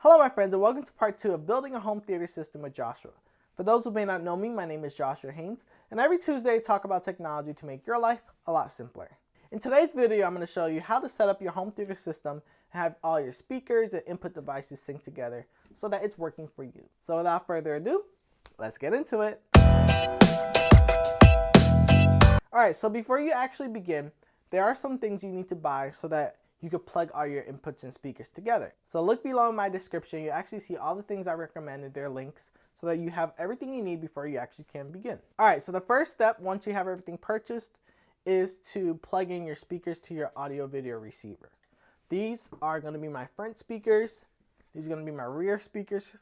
Hello my friends and welcome to part 2 of building a home theater system with Joshua. For those who may not know me, my name is JoshuaHaynes, and every Tuesday I talk about technology to make your life a lot simpler. In today's video I'm going to show you how to set up your home theater system and have all your speakers and input devices sync together so that it's working for you. So without further ado, let's get into it. Alright, so before you actually begin, there are some things you need to buy so that you can plug all your inputs and speakers together. So look below in my description, you actually see all the things I recommended, their links, so that you have everything you need before you actually can begin. Alright, so the first step, once you have everything purchased, is to plug in your speakers to your audio video receiver. These are going to be my front speakers, these are going to be my rear speakers,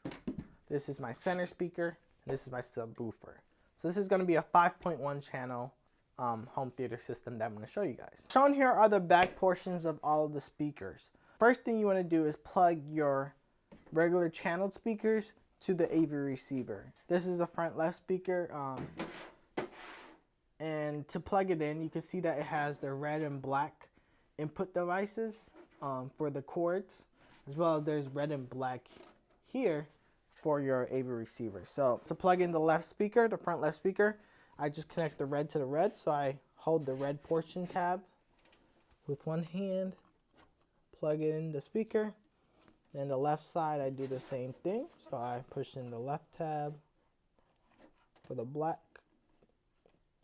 this is my center speaker, and this is my subwoofer. So this is going to be a 5.1 channel home theater system that I'm going to show you guys. Shown here are the back portions of all of the speakers. First thing you want to do is plug your regular channeled speakers to the AV receiver. This is the front left speaker, and to plug it in, you can see that it has the red and black input devices for the cords, as well as there's red and black here for your AV receiver. So to plug in the left speaker, the front left speaker, I just connect the red to the red, so I hold the red portion tab with one hand, plug it in the speaker. Then the left side, I do the same thing, so I push in the left tab for the black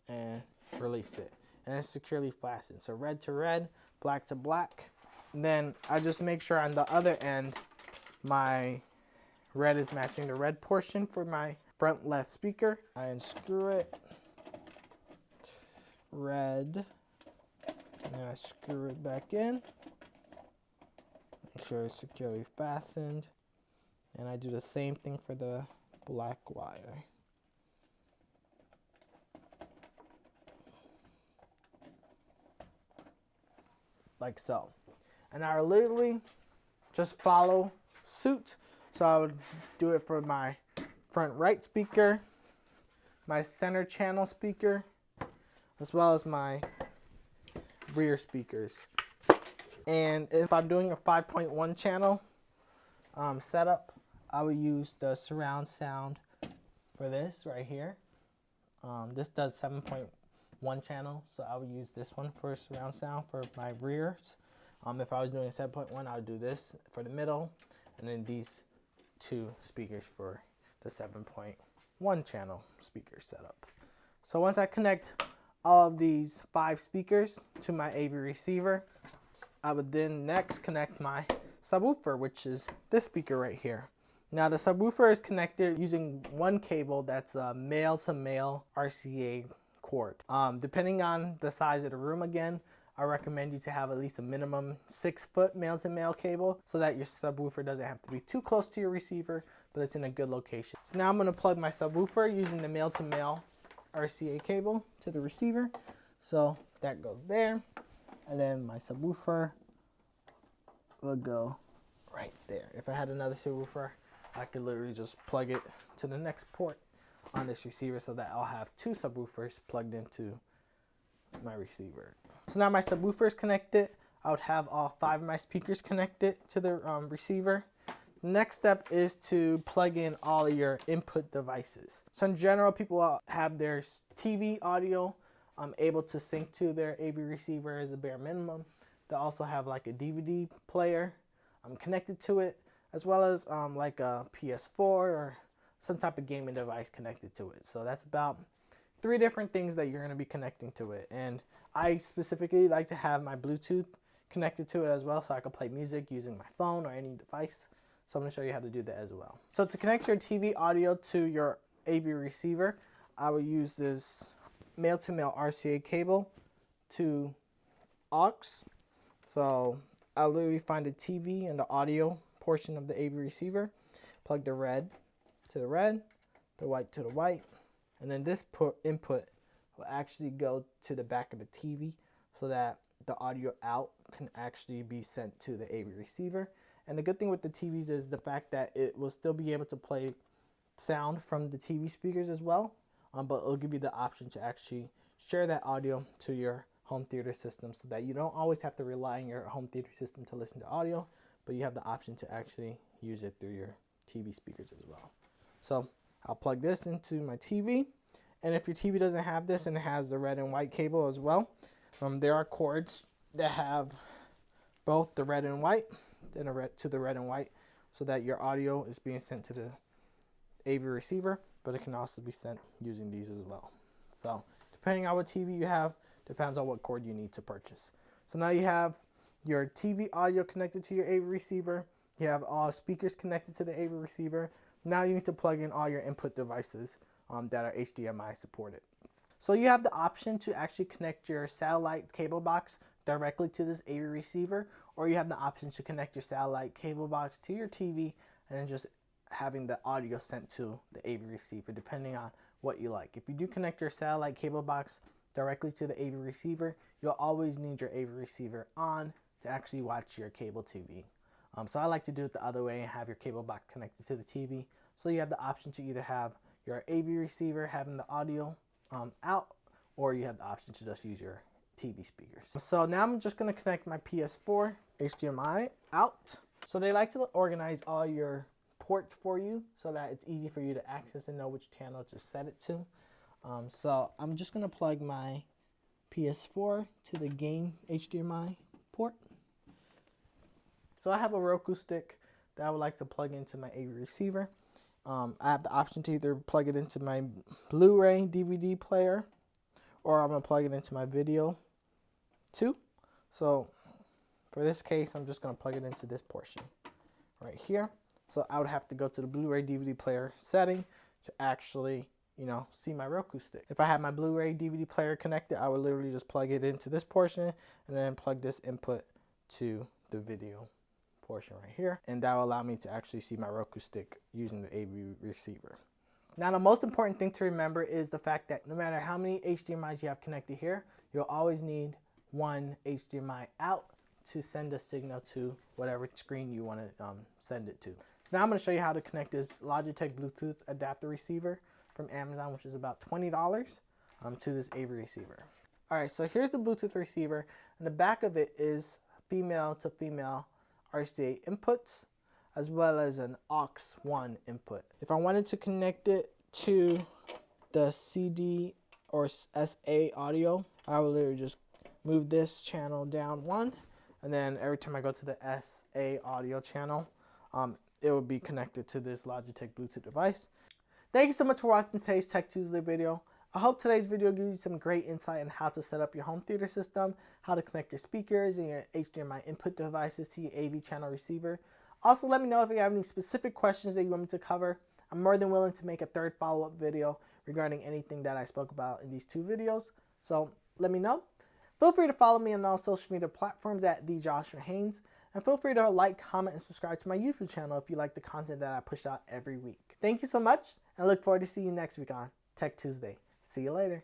and release it. And it's securely fastened, so red to red, black to black. And then I just make sure on the other end, my red is matching the red portion for my front left speaker. I unscrew it. Red, and I screw it back in, make sure it's securely fastened, and I do the same thing for the black wire. Like so. And I literally just follow suit. So I would do it for my front right speaker, my center channel speaker, as well as my rear speakers. And if I'm doing a 5.1 channel setup, I would use the surround sound for this right here. This does 7.1 channel, so I would use this one for surround sound for my rears. If I was doing a 7.1, I would do this for the middle, and then these two speakers for the 7.1 channel speaker setup. So once I connect all of these 5 speakers to my AV receiver, I would then next connect my subwoofer, which is this speaker right here. Now the subwoofer is connected using one cable that's a male-to-male RCA cord. Depending on the size of the room, again, I recommend you to have at least a minimum 6-foot male-to-male cable so that your subwoofer doesn't have to be too close to your receiver, but it's in a good location. So now I'm going to plug my subwoofer using the male-to-male RCA cable to the receiver. So that goes there, and then my subwoofer will go right there. If I had another subwoofer, I could literally just plug it to the next port on this receiver so that I'll have 2 subwoofers plugged into my receiver. So now my subwoofer is connected. I would have all 5 of my speakers connected to the receiver. Next step is to plug in all of your input devices. So in general, people will have their TV audio able to sync to their AV receiver as a bare minimum. They'll also have like a DVD player connected to it, as well as like a PS4 or some type of gaming device connected to it. So that's about 3 different things that you're going to be connecting to it. And I specifically like to have my Bluetooth connected to it as well, so I can play music using my phone or any device. So I'm going to show you how to do that as well. So to connect your TV audio to your AV receiver, I will use this male-to-male RCA cable to aux. So I'll literally find the TV and the audio portion of the AV receiver, plug the red to the red, the white to the white, and then this input will actually go to the back of the TV so that the audio out can actually be sent to the AV receiver. And the good thing with the TVs is the fact that it will still be able to play sound from the TV speakers as well, but it'll give you the option to actually share that audio to your home theater system so that you don't always have to rely on your home theater system to listen to audio, but you have the option to actually use it through your TV speakers as well. So I'll plug this into my TV, and if your TV doesn't have this and it has the red and white cable as well, there are cords that have both the red and white, then to the red and white, so that your audio is being sent to the AV receiver, but it can also be sent using these as well. So depending on what TV you have, depends on what cord you need to purchase. So now you have your TV audio connected to your AV receiver. You have all speakers connected to the AV receiver. Now you need to plug in all your input devices that are HDMI supported. So you have the option to actually connect your satellite cable box directly to this AV receiver, or you have the option to connect your satellite cable box to your TV and then just having the audio sent to the AV receiver, depending on what you like. If you do connect your satellite cable box directly to the AV receiver, you'll always need your AV receiver on to actually watch your cable TV. So I like to do it the other way and have your cable box connected to the TV. So you have the option to either have your AV receiver having the audio out, or you have the option to just use your TV speakers. So now I'm just going to connect my PS4 HDMI out. So they like to organize all your ports for you so that it's easy for you to access and know which channel to set it to. So I'm just going to plug my PS4 to the game HDMI port. So I have a Roku stick that I would like to plug into my AV receiver. I have the option to either plug it into my Blu-ray DVD player, or I'm going to plug it into my video too. So for this case, I'm just going to plug it into this portion right here. So I would have to go to the Blu-ray DVD player setting to actually, see my Roku stick. If I had my Blu-ray DVD player connected, I would literally just plug it into this portion and then plug this input to the video portion right here, and that will allow me to actually see my Roku stick using the AV receiver. Now the most important thing to remember is the fact that no matter how many HDMIs you have connected here, you'll always need one HDMI out to send a signal to whatever screen you want to send it to. So now I'm going to show you how to connect this Logitech Bluetooth adapter receiver from Amazon, which is about $20, to this AV receiver. Alright, so here's the Bluetooth receiver, and the back of it is female to female RCA inputs, as well as an aux1 input. If I wanted to connect it to the CD or SA audio, I would literally just move this channel down one, and then every time I go to the SA audio channel, it will be connected to this Logitech Bluetooth device. Thank you so much for watching today's Tech Tuesday video. I hope today's video gives you some great insight on how to set up your home theater system, how to connect your speakers and your HDMI input devices to your AV channel receiver. Also, let me know if you have any specific questions that you want me to cover. I'm more than willing to make a third follow-up video regarding anything that I spoke about in these two videos. So let me know. Feel free to follow me on all social media platforms at TheJoshuaHaynes. And feel free to like, comment, and subscribe to my YouTube channel if you like the content that I push out every week. Thank you so much, and I look forward to seeing you next week on Tech Tuesday. See you later.